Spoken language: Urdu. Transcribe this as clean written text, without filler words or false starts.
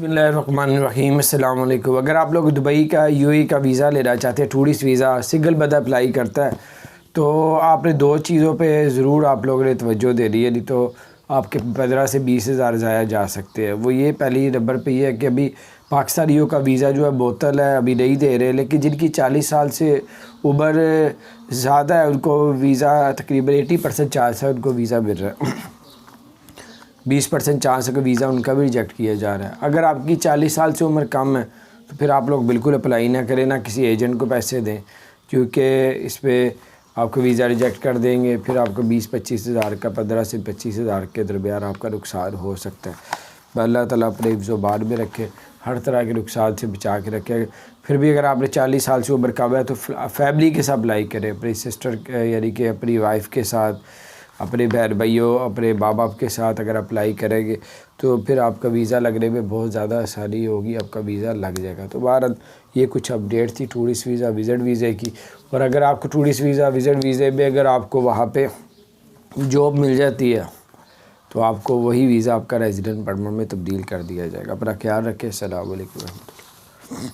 بسم اللہ الرحمن الرحیم، السلام علیکم۔ اگر آپ لوگ دبئی کا UAE کا ویزا لینا چاہتے ہیں، ٹورسٹ ویزا سنگل بندہ اپلائی کرتا ہے، تو آپ نے دو چیزوں پہ ضرور آپ لوگوں نے توجہ دینی ہے، نہیں تو آپ کے 15 سے 20 ہزار ضائع جا سکتے ہیں۔ وہ یہ پہلی نمبر پہ یہ ہے کہ ابھی پاکستانیوں کا ویزا جو ہے معطل ہے، ابھی نہیں دے رہے، لیکن جن کی 40 سال سے عمر زیادہ ہے ان کو ویزا تقریباً 80% چانس ہے ان کو ویزا مل رہا ہے، 20% چانس ہے کہ ویزا ان کا بھی ریجیکٹ کیا جا رہا ہے۔ اگر آپ کی 40 سال سے عمر کم ہے تو پھر آپ لوگ بالکل اپلائی نہ کریں، نہ کسی ایجنٹ کو پیسے دیں، کیونکہ اس پہ آپ کو ویزا ریجیکٹ کر دیں گے، پھر آپ کو 20-25 ہزار کا 15 سے 25 ہزار کے درمیان آپ کا نقصان ہو سکتا ہے۔ اللہ تعالیٰ اپنے حفظ و امان میں رکھے، ہر طرح کے نقصان سے بچا کے رکھے۔ پھر بھی اگر آپ نے 40 سال سے عمر کم ہے تو فیملی کے ساتھ اپلائی کریں، اپنی سسٹر یعنی کہ اپنی وائف کے ساتھ، اپنے بہن بھائیوں، اپنے ماں باپ کے ساتھ اگر اپلائی کریں گے تو پھر آپ کا ویزا لگنے میں بہت زیادہ آسانی ہوگی، آپ کا ویزا لگ جائے گا۔ تو بہرحال یہ کچھ اپڈیٹ تھی ٹورسٹ ویزا وزٹ ویزے کی، اور اگر آپ کو ٹورسٹ ویزا وزٹ ویزے میں اگر آپ کو وہاں پہ جاب مل جاتی ہے تو آپ کو وہی ویزا آپ کا ریزیڈنٹ پرمنٹ میں تبدیل کر دیا جائے گا۔ اپنا خیال رکھیں، السلام علیکم ورحمۃ اللہ۔